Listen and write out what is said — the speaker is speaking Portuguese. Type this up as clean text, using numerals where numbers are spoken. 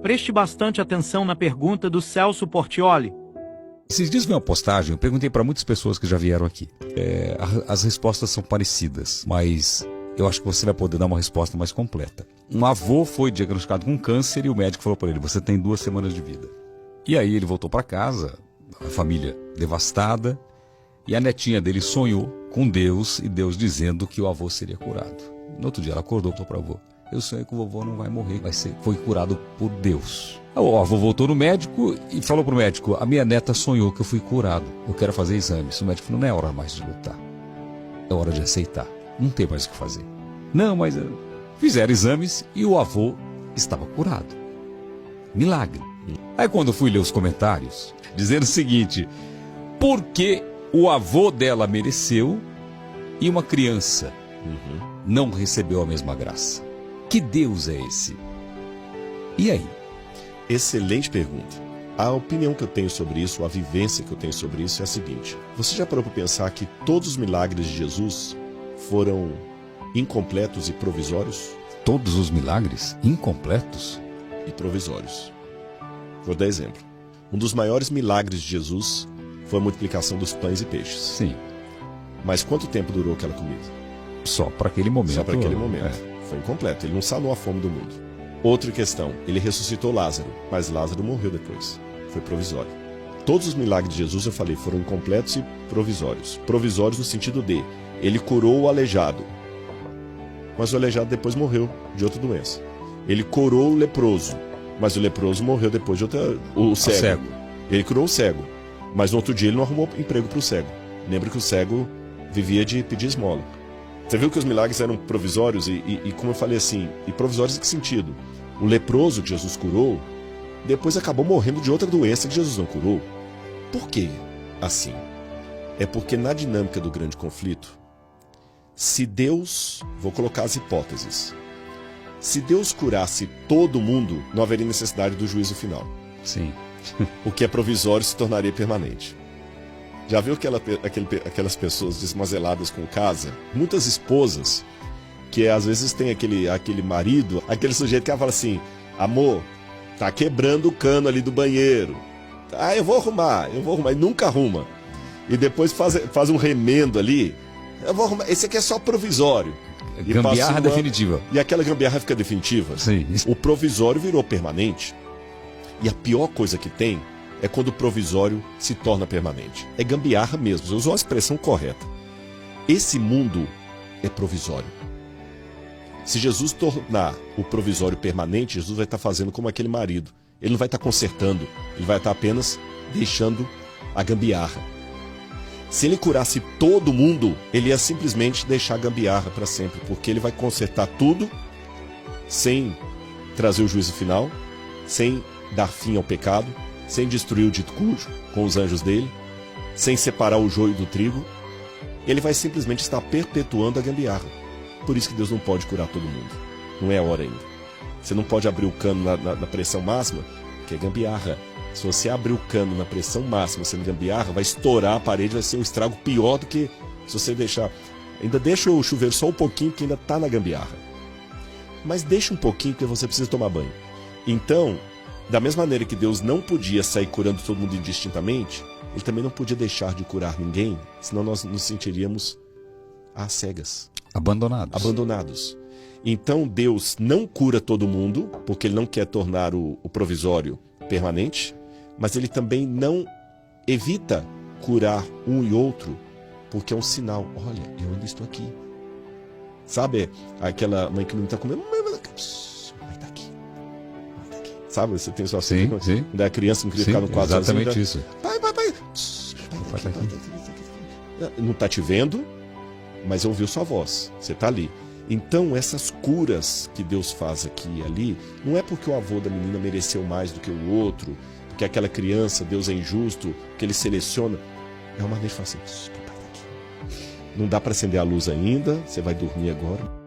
Preste bastante atenção na pergunta do Celso Portioli. Esses dias vi uma postagem, eu perguntei para muitas pessoas que já vieram aqui. As respostas são parecidas, mas eu acho que você vai poder dar uma resposta mais completa. Um avô foi diagnosticado com câncer e o médico falou para ele: você tem 2 semanas de vida. E aí ele voltou para casa, a família devastada, e a netinha dele sonhou com Deus e Deus dizendo que o avô seria curado. No outro dia ela acordou e falou para o avô: eu sonhei que o vovô não vai morrer, foi curado por Deus. O avô voltou no médico e falou para o médico: a minha neta sonhou que eu fui curado, eu quero fazer exames. O médico falou: não é hora mais de lutar, é hora de aceitar, não tem mais o que fazer. Não, mas fizeram exames e o avô estava curado. Milagre. Aí quando eu fui ler os comentários, dizendo o seguinte: por que o avô dela mereceu e uma criança não recebeu a mesma graça? Que Deus é esse? E aí? Excelente pergunta. A opinião que eu tenho sobre isso, a vivência que eu tenho sobre isso é a seguinte: você já parou para pensar que todos os milagres de Jesus foram incompletos e provisórios? Todos os milagres incompletos e provisórios. Vou dar exemplo. Um dos maiores milagres de Jesus foi a multiplicação dos pães e peixes. Sim. Mas quanto tempo durou aquela comida? Só para aquele momento. Só para aquele momento. Foi incompleto. Ele não sanou a fome do mundo. Outra questão. Ele ressuscitou Lázaro, mas Lázaro morreu depois. Foi provisório. Todos os milagres de Jesus, eu falei, foram incompletos e provisórios. Provisórios no sentido de: ele curou o aleijado, mas o aleijado depois morreu de outra doença. Ele curou o leproso, mas o leproso morreu depois de outra... O cego. Ele curou o cego, mas no outro dia ele não arrumou emprego para o cego. Lembra que o cego vivia de pedir esmola. Você viu que os milagres eram provisórios e como eu falei assim, e provisórios em que sentido? O leproso que Jesus curou, depois acabou morrendo de outra doença que Jesus não curou. Por que assim? É porque na dinâmica do grande conflito, se Deus, vou colocar as hipóteses, se Deus curasse todo mundo, não haveria necessidade do juízo final. Sim. O que é provisório se tornaria permanente. Já viu aquelas pessoas desmazeladas com casa? Muitas esposas que às vezes tem aquele marido, aquele sujeito que fala assim: amor, tá quebrando o cano ali do banheiro. Ah, eu vou arrumar, e nunca arruma. E depois faz um remendo ali. Eu vou arrumar, esse aqui é só provisório. Gambiarra definitiva. E aquela gambiarra fica definitiva. Sim. O provisório virou permanente. E a pior coisa que tem é quando o provisório se torna permanente. É gambiarra mesmo, você usou a expressão correta. Esse mundo é provisório. Se Jesus tornar o provisório permanente, Jesus vai estar fazendo como aquele marido. Ele não vai estar consertando, ele vai estar apenas deixando a gambiarra. Se ele curasse todo mundo, ele ia simplesmente deixar a gambiarra para sempre, porque ele vai consertar tudo sem trazer o juízo final, sem dar fim ao pecado, sem destruir o dito cujo com os anjos dele, sem separar o joio do trigo. Ele vai simplesmente estar perpetuando a gambiarra. Por isso que Deus não pode curar todo mundo. Não é a hora ainda. Você não pode abrir o cano na pressão máxima, que é gambiarra. Se você abrir o cano na pressão máxima sendo gambiarra, vai estourar a parede, vai ser um estrago pior do que se você deixar... Ainda deixa o chuveiro só um pouquinho, que ainda está na gambiarra. Mas deixa um pouquinho, porque você precisa tomar banho. Então, da mesma maneira que Deus não podia sair curando todo mundo indistintamente, Ele também não podia deixar de curar ninguém, senão nós nos sentiríamos às cegas. Abandonados. Então Deus não cura todo mundo, porque Ele não quer tornar o provisório permanente, mas Ele também não evita curar um e outro, porque é um sinal. Olha, eu ainda estou aqui. Sabe aquela mãe que não está comendo? Vai estar aqui. Sabe, você tem sua filha. Sim. Quando é criança, não queria ficar no quadro. Exatamente isso. Pai. Não está te vendo, mas ouviu sua voz. Você está ali. Então, essas curas que Deus faz aqui e ali, não é porque o avô da menina mereceu mais do que o outro, porque aquela criança, Deus é injusto, que Ele seleciona. É uma maneira de falar assim: papai tá aqui. Não dá para acender a luz ainda, você vai dormir agora.